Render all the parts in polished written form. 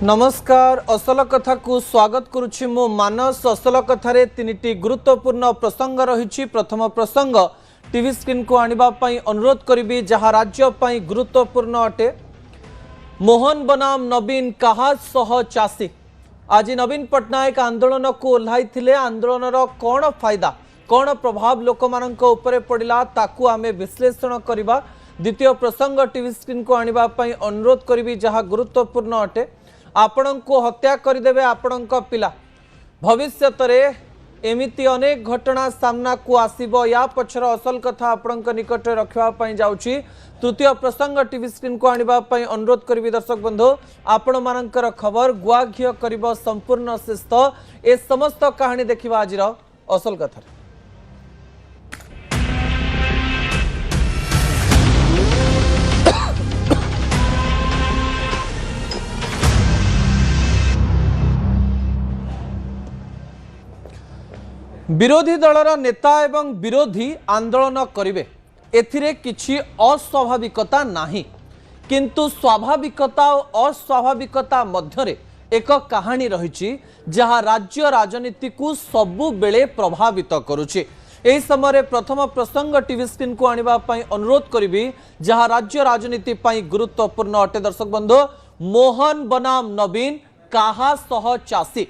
नमस्कार असल कथा को स्वागत करुछि मु मानस असल कथारे तीनिटी गुरुत्वपूर्ण प्रसंग रही। प्रथम प्रसंग टीवी स्क्रीन को आनिबा पई अनुरोध करिबी जहाँ राज्य पई गुरुत्वपूर्ण अटे। मोहन बनाम नवीन कहा सह चासी। आज नवीन पट्टनायक आंदोलन को ओह्लाइथिले। आंदोलनर कौन फायदा कौन प्रभाव लोक मानक उपरे पड़िला ताकू आमे विश्लेषण करिबा। द्वितीय प्रसंग टीवी स्क्रीन को आनिबा पई अनुरोध करिबी जहाँ गुरुत्वपूर्ण अटे। आपण को हत्या करदेवे आपण पिला। भविष्य एमिति अनेक घटना सामना को आसीबो। या पछर असल कथा आपण निकट रखा जाउछि। तृतीय प्रसंग टीवी स्क्रीन को आनिबा पई अनुरोध करिबी दर्शक बंधु। आपण मानकर खबर गुआ घियो करिबो संपूर्ण शिस्त। ए समस्त कहानी देखिबा आजिर असल कथा। विरोधी दलर नेता एवं विरोधी आंदोलन करिवे एथिरे किछि अस्वाभाविकता नाही, किंतु स्वाभाविकता और अस्वाभाविकता मध्यरे एक कहानी रही जहाँ राज्य राजनीति को सबु बेले प्रभावित करुछि। एही समय प्रथम प्रसंग टीवी स्क्रीन को आनिबा पई अनुरोध करिबी जहाँ राज्य राजनीति पई गुरुत्वपूर्ण अटे। दर्शक बंधु, मोहन बनाम नवीन काहा सह चासी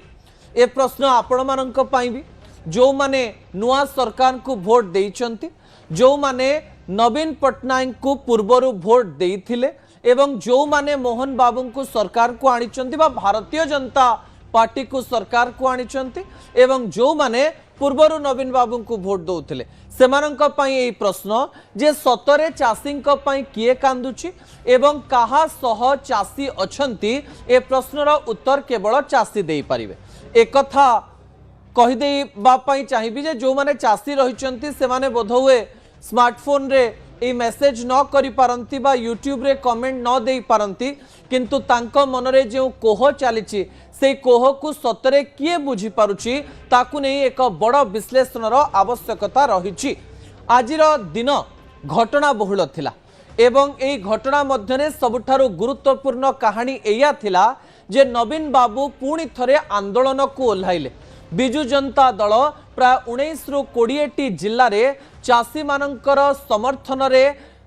ए प्रश्न आपण मानक पई भी जो माने नुआ सरकार को भोट देइचंती, जो माने नवीन पट्टनायक को पूर्वरु भोट देइथिले एवं जो माने मोहन बाबू को सरकार को आनिचंती बा भारतीय जनता पार्टी को सरकार को आनिचंती एवं जो माने पूर्वरु नवीन बाबू को भोट दउथिले सेमानंक पई एई प्रश्न जे सतरे चासींक पई किए कांदुची एवं काहा सह चासी अछंती ए प्रश्नर उत्तर केवल चासी देई परिबे। एक कथा कहीदे बापाई चाहिए जे जो माने चासी रही से माने बोध हुए स्मार्टफोन रे ए मेसेज न करी पारंती बा यूट्यूब रे कमेंट न दे पारंती, किंतु तांको मनरे जो कोह चली से कोह को सतरे किए बुझी पारुची ताकू नहीं एक बड़ विश्लेषणर आवश्यकता रही। आजिर दिन घटना बहुल थिला एवं ए घटना मध्यरे सबुठारु गुरुत्वपूर्ण कहानी एया थिला जे नवीन बाबू पुणी थरे आंदोलन को ओह्लाइले। बिजु जनता दल प्राय 19 रु 20 जिल्ला रे चासी मानकर समर्थन रे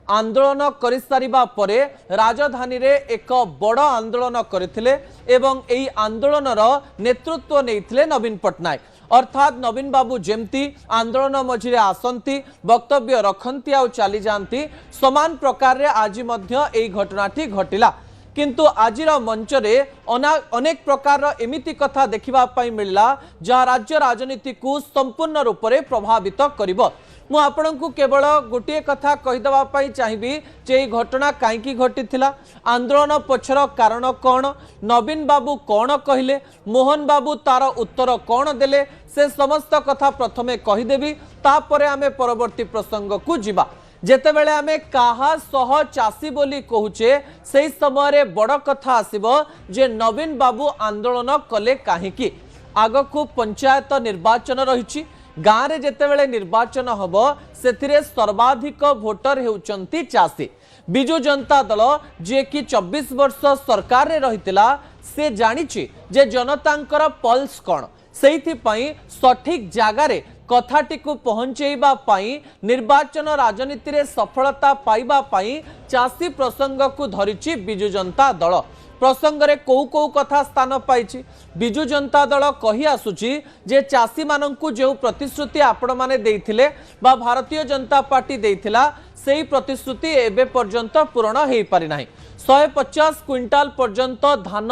आंदोलन कर सारिबा परे राजधानी रे एक बड़ आंदोलन करथिले एवं एई आंदोलनर नेतृत्व नेइथिले नवीन पट्टनायक। अर्थात नवीन बाबू जेमती आंदोलन मझिरे आसंती वक्तव्य रखंती आ चली जाती समान प्रकार रे आज मध्य एई घटनाटी घटिला। किंतु आजिर मंच रे अनेक प्रकार एमिति कथा देखिबा पई मिलला जहाँ राज्य राजनीति को संपूर्ण रूप से प्रभावित करिबो। मु आपनकु केवल गोटे कथा कहीदेवा पई चाहिबी जे घटना काईकी घटिथिला, आंदोलन पछर कारण कौन, नवीन बाबू कौन कहले, मोहन बाबू तार उत्तर कौन देले, से समस्त कथा प्रथमे कहीदेवी तापरे आमे परवर्ती प्रसंग को जिबा। जेतेबेले आमे काहा सह चासी बोली कहूचे से समय रे बड़ कथा आसीबो जे नवीन बाबू आंदोलन कले काहेकी। आगकू पंचायत निर्वाचन रही। गाँव रे जेतेबेले निर्वाचन हबो सेथिरे सर्वाधिक भोटर हेउचंती चासी। बिजु जनता दल जे कि 24 वर्ष सरकार रे रहितिला से जानिछि जे जनतांकर पल्स कौन, सेइथिपई सठिक जागारे कथाटी को पहुंचेबा पाई निर्वाचन राजनीति रे सफलता पाइबा पाई चासी प्रसंग को धरिछि बिजु जनता दल। प्रसंग रे को कथा स्थान पाइछि। बिजु जनता दल कही आसुछि जे चासी माननकु जो प्रतिश्रुति आपण माने देइथिले बा भारतीय जनता पार्टी देइथिला सेही प्रतिश्रुति एबे पर्यंत पूर्ण हेई पारि नाही। 150 क्विंटाल पर्यंत धान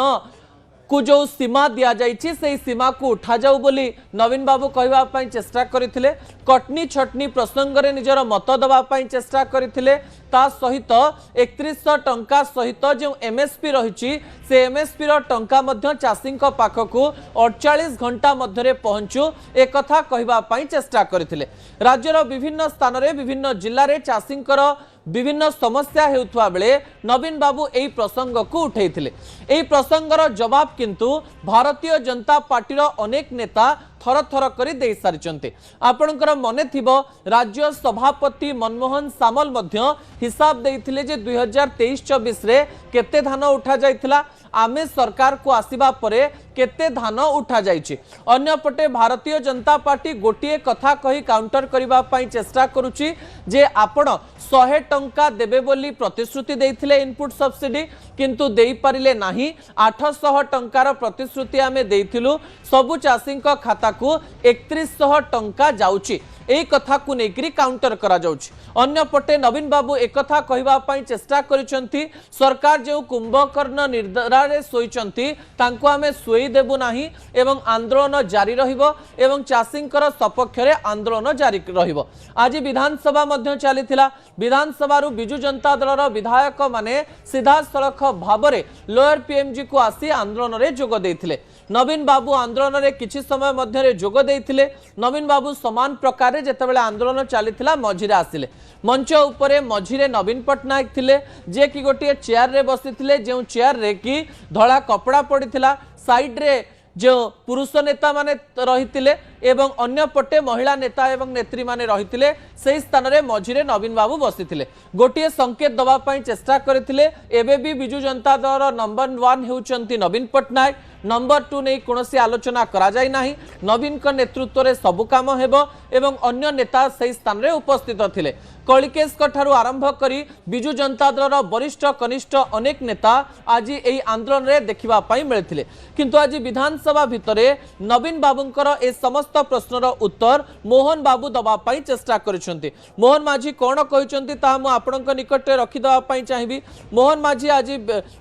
को जो सीमा दिया जाइछि से सीमा को उठा जाऊ बोली नवीन बाबू कहवा पई चेष्टा करथिले। कटनी छटनी प्रसंग रे निजर मत दबा पई चेष्टा करथिले। ता सहित 3100 टंका सहित जो एमएसपी रही से एमएसपी रो टंका मध्य चासींक पाखकू 48 घंटा मध्यरे पहुंचू एक कथा कहवा पई चेष्टा करथिले। राज्यर विभिन्न स्थान रे विभिन्न जिल्ला रे चासींकर विभिन्न समस्या हेउथुआ बेले नवीन बाबू एई प्रसंग को उठेइथिले। एई प्रसंगर जवाब किंतु भारतीय जनता पार्टी रो अनेक नेता थर थर कर दे सारी आपणकर मन थिबो राज्य सभापति मनमोहन सामल मध्य हिसाब देइथिले जे 2023-24 रे केते धान उठा जाइथिला आमे सरकार को आसीबा परे केते धान उठा जाइछि। अन्यपटे भारतीय जनता पार्टी गोटिए कथा कही काउंटर करबा पई चेष्टा करूछि जे आपण 100 टंका देबे बोली प्रतिश्रुति देइथिले इनपुट सब्सिडी किंतु देई पारिले नाही 800 टंकार प्रतिश्रुति आमे देइथिलु सबु चाषींक खाता को 3100 टंका जाउछि एई कथा को नेकरी काउंटर करा जाउछि। अन्यपटे नवीन बाबू एक कथा कहबा पई चेष्टा करिसंती सरकार जो कुंभकर्ण निर्धारे सोइचंती तांको आमे सोई देबु नाही एवं आंदोलन जारी रहिबो एवं चाषींकर सपक्ष रे आंदोलन जारी रहिबो। आज विधानसभा मध्य चलीथिला विधानसभा बिजु जनता दलर विधायक माने सीधा सड़क भाबरे लोअर पीएमजी को आसी आंदोलन रे जोग देथिले। नवीन बाबू आंदोलन रे किछि समय मध्य रे जोग देथिले। नवीन बाबू समान प्रकार जेतेबेले आंदोलन चलीथिला मझिरे आसिले मंच उपरे मझिरे नवीन पटनायक थिले जे कि गोटे चेयर रे बसिथिले जो चेयर रे कि धड़ा कपड़ा पड़िथिला साइड रे जो पुरुष नेता माने रहिथिले एवं अन्य पटे महिला नेता एवं नेत्री माने रहिथिले सेही स्थान रे मझिरे नवीन बाबू बसिथिले गोटे संकेत दबा पई चेष्टा करथिले एबे भी बिजु जनता दल नंबर 1 हेउचंती नवीन पटनायक नंबर 2 नहीं कोनोसी आलोचना करा जाय नाही नवीन का नेतृत्व रे सब काम हेबो एवं अन्य नेता सेही स्थान रे उपस्थित थिले। कलिकेश ठारू आरंभ करी बिजु जनता दलर वरिष्ठ कनिष्ठ अनेक नेता आज एही आंदोलन रे देखिबा पई मिलथिले किंतु आज विधानसभा भितरे नवीन बाबूंकर ए समस्त प्रश्नर उत्तर मोहन बाबू दबा पई चेष्टा करिसंती। मोहन माझी कोन कहिसंती ता मु आपनक निकट रे रखि दबा पई चाहिबी। मोहन माझी आज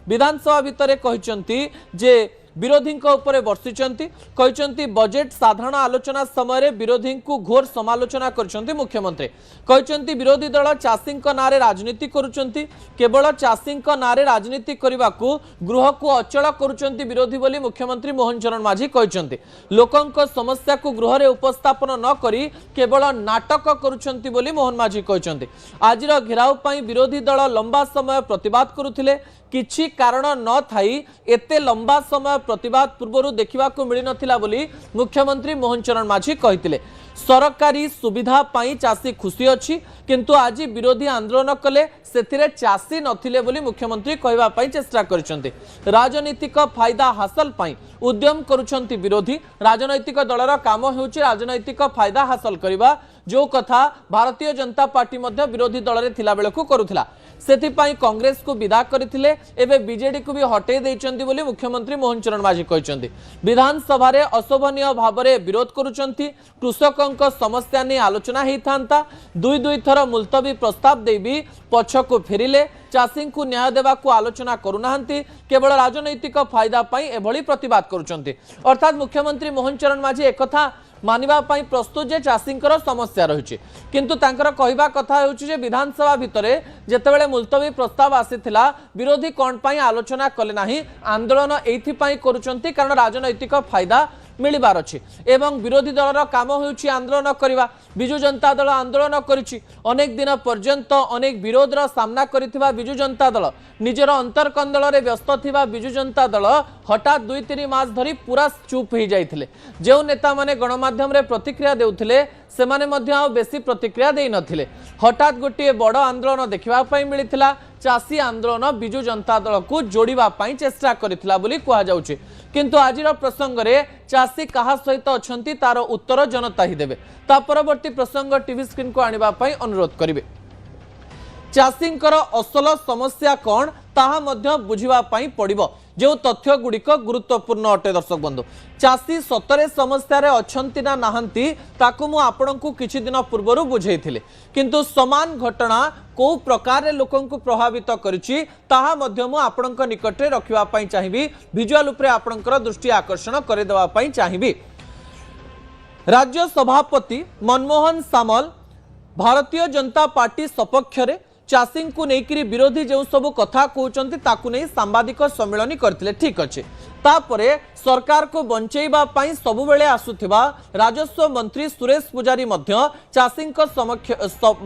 विधानसभा भितरे कहिसंती जे विरोधी उपरे वर्षिचंती कहचंती बजेट साधारण आलोचना समय विरोधी को घोर समालोचना करचंती मुख्यमंत्री कहचंती विरोधी दल चाषी नारे राजनीति करुचंती केवल चाषी नारे राजनीति करने को गृह को अचल करुचंती विरोधी बोली मुख्यमंत्री मोहन चरण माझी कहचंती लोकंक समस्या को गृह रे उपस्थापन न करी केवल नाटक करुचंती बोली मोहन माझी कहचंती। आजिर घेराव पई विरोधी दल लंबा समय प्रतिवाद करुथिले किछि कारण न थाई एते लंबा समय प्रतिवाद पूर्व देखा मिल नथिला बोली मुख्यमंत्री मोहन चरण माझी कहिथिले। सरकारी सुविधा पाई चाषी खुशी अच्छी किंतु आज विरोधी आंदोलन कले सेथिरे चाषी नथिले बोली मुख्यमंत्री कहबा पई चेष्टा करछंती। राजनीतिक फायदा हासिल पाई उद्यम करुछंती विरोधी राजनैतिक दलर काम हेउची राजनैतिक फायदा हासिल करबा जो कथा भारतीय जनता पार्टी मध्य विरोधी दल रे थिला बेलकु करुथिला सेथिपाई कांग्रेस को विदा करथिले एबे बीजेडी को भी हटे देइचंती बोली मुख्यमंत्री मोहन चरण माझी कहचंती। विधानसभा रे अशोभनीय भाबरे विरोध करुचंती कृषकंक समस्या ने आलोचना हेइथांता दुई थर मुलतवी प्रस्ताव देबी पछको फेरिले चाषी को न्याय देवा को आलोचना करुनाहांती केवल राजनैतिक फायदा पाई एभली प्रतिवाद करुचंती। अर्थात मुख्यमंत्री मोहन चरण माझी एकथा मानिबा पाई प्रस्तुत जे चाषींकर समस्या रही किंतु तांकर कहबा कथा हेउची जे विधानसभा भितरे जेतेबेले मुलतवी प्रस्ताव आसीथिला विरोधी कोन पाई आलोचना कले नाही आंदोलन एथि पाई करूचंती कारण राजनैतिक फायदा मिलिबार अछि एवं विरोधी दलर काम हेउची आंदोलन करबा बिजु जनता दल आंदोलन करिछि अनेक दिन पर्यंत अनेक विरोधर सामना करिथिबा बिजु जनता दल निजर अंतरकंदल रे व्यस्त थिबा बिजु जनता दल हठात 2-3 मास धरी पूरा चुप हो जाइथिले जो नेता माने गणमाध्यम रे प्रतिक्रिया देउथिले सेमाने मध्य आ बेसी प्रतिक्रिया देइ नथिले हठात गोटे बड़ आंदोलन देखिबा पई मिलिथिला चाषी आंदोलन बिजु जनता दल को जोड़िबा पई चेष्टा करिथिला बोली कहा जाउछि किंतु आजिर प्रसंग रे चाषी कहा सहित अछंती तार उत्तर जनता ही देबे ता परवर्ती प्रसंग टीवी स्क्रीन को आनिबा पई अनुरोध करिवे। चाषींकर असल समस्या कौन ताहा मध्य बुझिबा पई पड़िबो जो तथ्य गुड़िक गुरुत्वपूर्ण अटे। दर्शक बंधु चाषी सतरे समस्या रे अछंती ना नाहंती ताकु मु आपनकु किछि दिन पूर्वरु बुझेइथिले किंतु समान घटना को प्रकार रे लोकन को प्रभावित करिछि ताहा मध्य मु आपनक निकट रे रखिबा पई चाहिबी विजुअल उपरे आपनकर दृष्टि आकर्षण करे देबा पई चाहिबी। राज्य सभापति मनमोहन सामल भारतीय जनता पार्टी सपक्ष रे चाषी को लेकर विरोधी जो सब कथा कहते ताकू नहीं सांबादिक सम्मेलन करते ठीक अच्छे तापरे सरकार को बंचेबा पाई सबु बेले आसुथिबा राजस्व मंत्री सुरेश पुजारी मध्य चाषी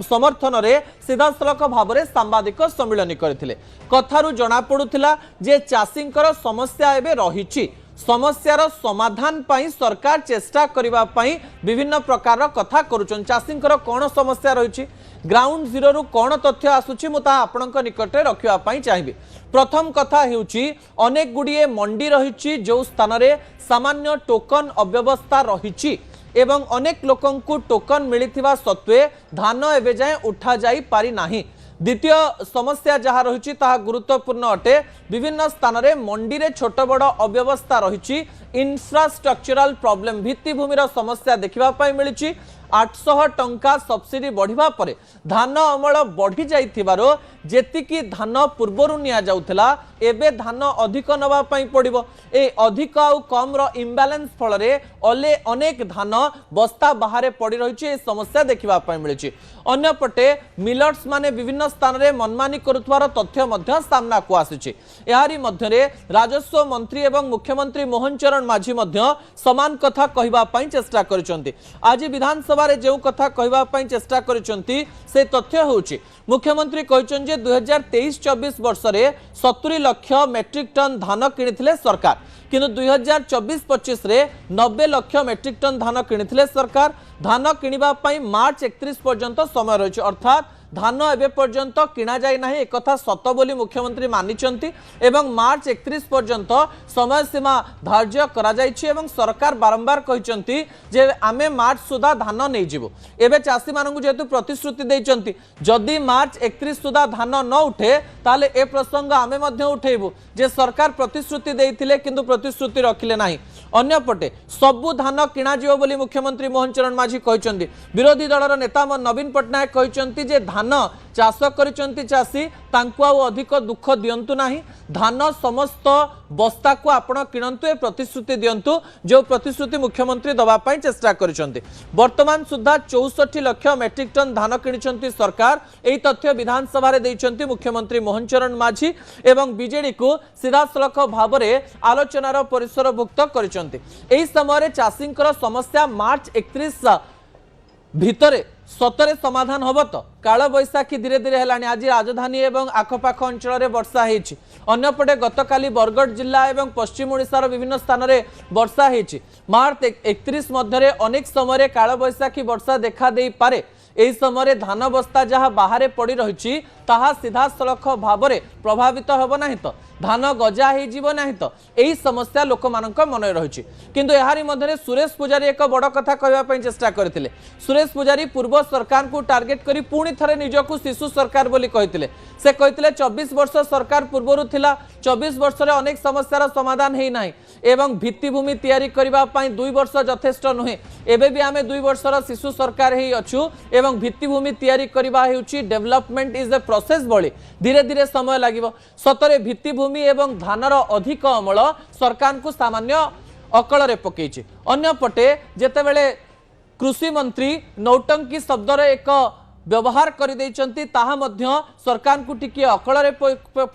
समर्थन रे सीधासलख भाव में सांबादिक सम्मेलन करते कथारू जना पड़ुथिला जे चाषींकर समस्या एबे रहिछि समस्यार समाधान पाई सरकार चेष्टा करबा पाई विभिन्न प्रकार कथा करूछन। चाषींकर कौन समस्या रही ग्राउंड जीरो रु कौन तथ्य आसुची मुता आपणक निकटे रखिबा पाई चाहिबे। प्रथम कथा हेउची अनेक गुड़िए मंडी रही जो स्थान रे सामान्य टोकन अव्यवस्था रही एवं अनेक लोकंकु टोकन मिलिथिबा सत्वे धान एबे जाय उठा जाई पारि नाही। द्वितीय समस्या जहाँ रही गुरुत्वपूर्ण अटे विभिन्न स्थान रे मंडी रे छोट बड़ अव्यवस्था रही इंफ्रास्ट्रक्चरल प्रॉब्लम भित्तिभूमिर समस्या देखा मिली 800 टंका सब्सिडी बढ़िबा परे धान अमल बढ़ी जाइथिबारो जेतिकी धान पूर्वरु निया जाउथला एबे धान अधिक नबा पई पड़िबो। ए अधिक आउ कम रो इम्बैलेंस फल रे अनेक धान बस्ता बाहर पड़ी रही ए समस्या देखा मिली। अन्य पटे मिलर्स माने विभिन्न स्थान रे मनमानी करुथवार तथ्य मध्य सामना को आसुची। यारी मध्य रे राजस्व मंत्री एवं मुख्यमंत्री मोहन चरण माझी मध्य समान कथा कहबा पई चेष्टा करिसंती। आज विधानसभा रे जेउ कथा कहबा पई चेष्टा करिसंती से तथ्य होउची मुख्यमंत्री कहिसं जे 2023-24 वर्ष रे 70 लाख मेट्रिक टन धान किनिथिले सरकार किंतु 2024-25 रे 90 लाख मेट्रिक टन धान किनिथिले सरकार। धान किनिबा पई मार्च 31 पर्यंत समय रहिछि अर्थात धान एबे पर्यंत किना जाय नाही एक कथा सत बोली मुख्यमंत्री मानिचंती एवं मार्च 31 पर्यंत समय सीमा धार्य करा जायछि एवं सरकार बारंबार कहिचंती जे आमे मार्च सुधा धान नै जिवो। एबे चासी मानकु जेतु प्रतिश्रुति दैचंती जदि मार्च 31 सुधा धान न उठे ताले ए प्रसंग आमे मध्ये उठेबु जे सरकार प्रतिश्रुति दैथिले किंतु प्रतिश्रुति रखिले नाही। अन्य पटे सबु धान किना जिवो बोली मुख्यमंत्री मोहन चरण माझी कहिचंती। विरोधी दलर नेता नवीन पटनायक कहिचंती जे धान चाष करिचंती चाषी तांकु आउ अधिक दुख दियंतु नाही धान समस्त बस्ता को आपण किणंतु ए प्रतिश्रुति दियंतु जो प्रतिश्रुति मुख्यमंत्री दबा पई चेष्टा करिचंती। वर्तमान सुद्धा 64 लाख मेट्रिक टन धान किनिचंती सरकार एई तथ्य विधानसभा रे दैचंती मुख्यमंत्री मोहन चरण माझी एवं बीजेडी को सीधासलख भाव में आलोचनार परिसरभुक्त करिचंती। एई समय रे चाषींकर समस्या मार्च 31 भितरे सतरे समाधान हम तो काल बैशाखी धीरे धीरे है आज राजधानी एवं आखपाख अंचल में वर्षा होती। अन्यपटे गतकाली बरगढ़ जिला एवं पश्चिम ओडिशार विभिन्न स्थान में वर्षा होती। मार्च 31 मध्य अनेक समय काल बैशाखी वर्षा देखा दे पारे। एही समय धान बस्ता जहाँ बाहर पड़ी रही ताहा सीधा सड़क भाव में प्रभावित होब नहीं तो धान गजा हो ना तो यही समस्या लोक मान मन रही। किंतु यारी मध्य सुरेश पुजारी एक बड़ कथा कहवाई चेष्टा करते। सुरेश पुजारी पूर्व सरकार को टार्गेट करी पुणी थरे निजकू शिशु सरकार बोली कहते। से कहते 24 वर्ष सरकार पूर्वर थिला 24 वर्ष रे अनेक समस्यार समाधान है ना एवं भित्तिभूमि तैयारी करने 2 वर्ष यथेष्ट नुहे एबे भी आमे 2 वर्षर शिशु सरकार ही अच्छु एवं भित्तिभूमि तैयारी करबा हेउची डेवलपमेंट इज ए प्रोसेस भली धीरे धीरे समय लागिवो। सतरे भित्तिभूमि एवं धानर अधिक अमल सरकार को सामान्य अकल रे पकेइछि। अन्य पटे जेतेबेले कृषि मंत्री नौटंकी शब्दर एक व्यवहार कर सरकार को टिके अकल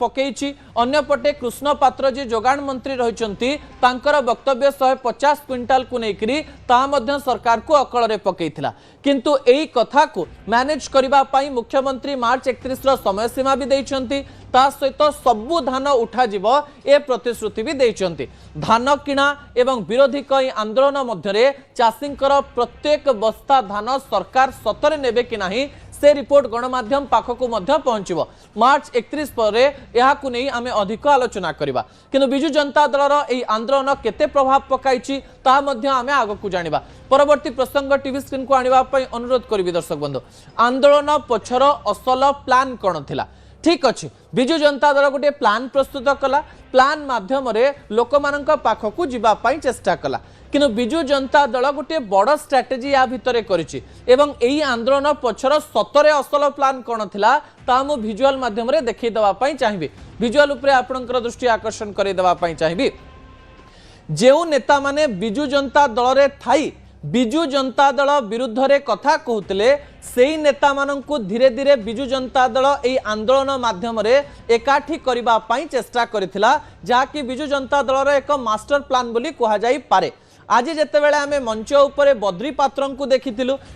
पकई। अन्यपटे कृष्ण पात्र जी जोगाण मंत्री रही वक्तव्य 150 क्विंटाल को लेकर सरकार को अकल पकई किंतु यही कथा को मैनेज करने मुख्यमंत्री मार्च 31 समय सीमा भी देइछंती सहित सबु धान उठा ए प्रतिश्रुति भी देइछंती। धान किणा एवं विरोधी कई आंदोलन मध्य चाषींकर प्रत्येक बस्ता धान सरकार सतरे नेबे कि नाही से रिपोर्ट गणमाध्यम पाखक पहुंचब। मार्च 31 पर यह नहीं आम अधिक आलोचना करवा किंतु बिजु जनता दलर यह आंदोलन केते प्रभाव पकाई आम आग को जाना। परवर्ती प्रसंग टीवी स्क्रीन को आने अनुरोध करी दर्शक बंधु आंदोलन पछर असल प्लान कौन थिला ठीक अच्छे बिजु जनता दल गोटे प्लान प्रस्तुत कला प्लान माध्यम लोक मान पाखक जावाई चेष्टा कला किंतु बिजु जनता दल गोटे बड़ स्ट्राटेजी या भितर करिछि एवं एही आंदोलन पछर सतरे असल प्लान कौन थिला ता मु विजुअल माध्यम रे देखै दवा पई चाहिबी। विजुअल उपरे आपनकर दृष्टि आकर्षण करै दवा पई चाहिबी। जेउ नेता माने बिजु जनता दल रे थाई बिजु जनता दल विरुद्ध रे कथा कहते से नेता माननकु धीरे धीरे बिजु जनता दल यही आंदोलन माध्यम रे एकाठी करिबा पई चेष्टा करिथिला जाकि बिजु जनता दल रे एक मास्टर प्लान बोली कहा जाई पारे। आज जितेबाला आम मंच उपर बद्री पात्र को देखी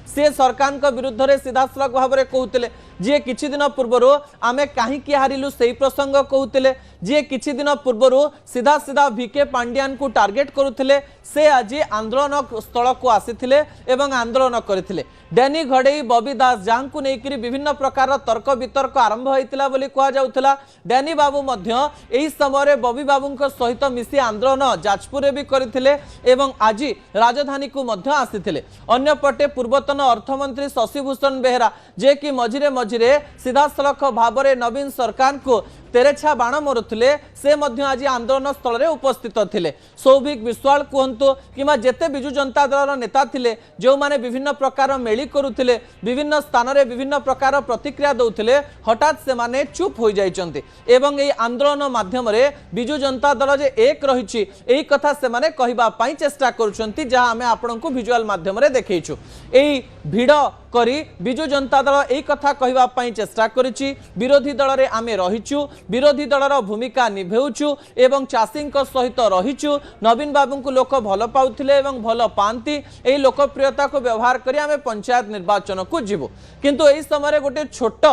सी सरकार विरुद्ध में सीधासलख भाव में कहते जी किछि दिन पूर्व आम कहीं हारिलु से प्रसंग कहते जी किछि दिन पूर्व सीधा सीधा वीके पांड्यान को टार्गेट करुले से आज आंदोलन स्थल को आसी आंदोलन करते डैनी घड़ई बबी दास जहां को लेकर विभिन्न प्रकार तर्क वितर्क आरंभ होता कहला डैनी बाबू यही समय बबी बाबू सहित मिसी आंदोलन जाजपुर भी करते आज राजधानी को आसी अन्यपटे पूर्वतन अर्थमंत्री शशिभूषण बेहरा जे कि मझिरे मझिरे सीधासलख भाव में नवीन सरकार को तेरेछा बाण मारुले से आज आंदोलन स्थल में उपस्थित थे सौभिक विश्वाल कहतु कि जेते बिजु जनता दल नेता थे जो माने विभिन्न प्रकार मेली करुले विभिन्न स्थान में विभिन्न प्रकार प्रतिक्रिया दौले हठात से माने चुप हो जाइछन्ते एवं एई आंदोलन माध्यम बिजु जनता दल जे एक रही यही कथा से माने कहबा पई चेष्टा करुछन्ती जहां आमे आपनकु विजुअल माध्यम रे देखैछु एई भिड़ करी बिजु जनता दल एई कथा कहबा पई चेष्टा करिछि विरोधी दल रे आमे रहिछु विरोधी दलर भूमिका निभेउछु एवं चाषी सहित रहीचु नवीन बाबू को लोक भल पाउथिले एवं भल पाती एई लोकप्रियता को व्यवहार करी आमे पंचायत निर्वाचन को जीवु किंतु एई समय गोटे छोट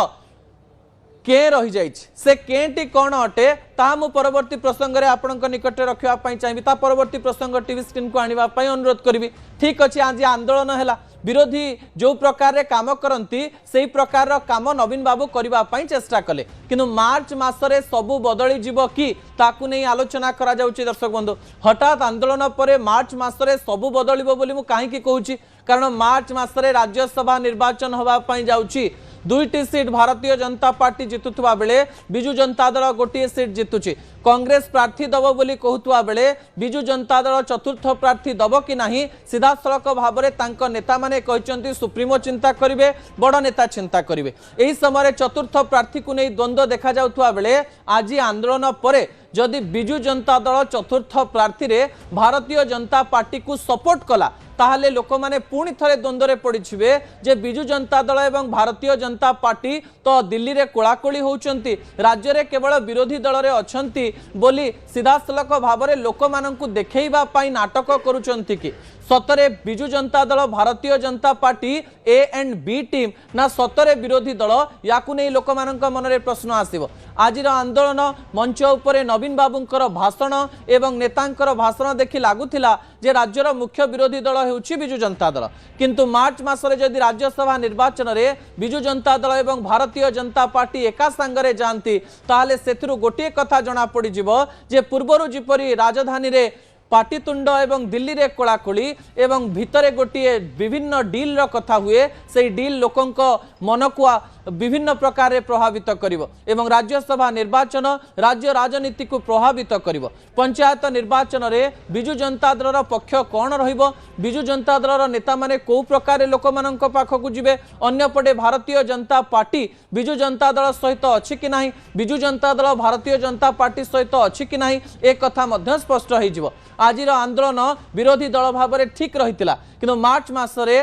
के रही जाइछि से केटी कौन अटे ता मु परवर्ती प्रसंग रे आपनक निकट रखिया पई चाहिबी ता परवर्ती प्रसंग टीवी स्क्रीन को आनिबा पई अनुरोध करिवि ठीक अछि आज आंदोलन हैला विरोधी जो प्रकार रे काम करती से प्रकार काम नवीन बाबू करबा पई चेष्टा कले किंतु मार्च मासरे सबु बदली जीव कि ताकू नहीं आलोचना करा जाउछि दर्शक बंधु हठात आंदोलन परे मार्च मासरे सबु बदलिबो बोली मु काहे कि कहूछि कारण मार्च मासरे राज्यसभा निर्वाचन होबा पई जाउछि दुईटी सीट भारतीय जनता पार्टी जितुवा बेले बिजु जनता दल गोटे सीट जितुची कांग्रेस प्रार्थी दब बोली कहतुवा बेले बिजु जनता दल चतुर्थ प्रार्थी दब कि नहीं सीधासलख भाव में तांको नेता माने कहचंती सुप्रीमो चिंता करिवे बड़ नेता चिंता करिवे एही समय चतुर्थ प्रार्थी को नहीं द्वंद्व देखा जाउतुवा बेले आज आंदोलन परे जदि बिजु जनता दल चतुर्थ प्रार्थी रे भारतीय जनता पार्टी को सपोर्ट कला ताहले लोक माने पुणी थरे द्वंद्व रे पड़िछिबे जे बिजु जनता दल एवं भारतीय जनता पार्टी तो दिल्ली रे कोलाकोली होउचंती राज्य रे केवल विरोधी दल रे अछंती बोली सीधासलख भाव में लोक माननकु देखैबा पई नाटक करूचंती कि सतरे Biju Janata Dal Bharatiya Janata Party A and B team ना सतरे विरोधी दल याकु नहीं लोक माननक मन रे प्रश्न आसीबो आजिर आंदोलन मंच उपरे नवीन बाबूंकर भाषण एवं नेतांकर भाषण देखि लागुथिला जे राज्यर मुख्य विरोधी दल हेउछि बिजु जनता दल किंतु मार्च मासरे जदि राज्यसभा निर्वाचन रे बिजु जनता दल एवं भारतीय जनता पार्टी एका संगरे जानती ताले सेथिरु गोटे कथा जणा पड़ी जिवो जे पूर्वरु जिपरि राजधानी रे पाटितुंड एवं दिल्ली रे कोलाकोली एवं भितरे गोटे विभिन्न डील रो कथा हुए से डील लोकंक मन को विभिन्न प्रकार प्रभावित करिवो एवं राज्यसभा निर्वाचन राज्य राजनीति को प्रभावित करिवो पंचायत निर्वाचन रे बिजु जनता दल पक्ष कौन रहिबो बिजु जनता दल नेता माने को प्रकार लोक मानक पाखकु जिवे अन्यपटे भारतीय जनता पार्टी बिजु जनता दल सहित अछि कि नाही बिजु जनता दल भारतीय जनता पार्टी सहित अछि कि नाही एक कथा मध्य स्पष्ट होई जिवो आजिर आंदोलन विरोधी दल भाव में ठीक रही किंतु मार्च मासरे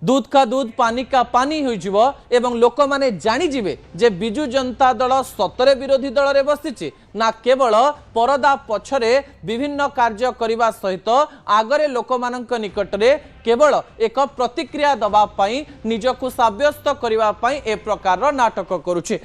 दूध का दूध पानी का पानी हो एवं लोक माने जानी जिवे जे बिजु जनता दल सतरे विरोधी दल रे बसिछि ना केवल परदा पछरे विभिन्न कार्य करने सहित आगरे लोक मानक निकटरे केवल एक प्रतिक्रिया दबा पई निजकु साब्यस्त करने ए प्रकार नाटक करुछि।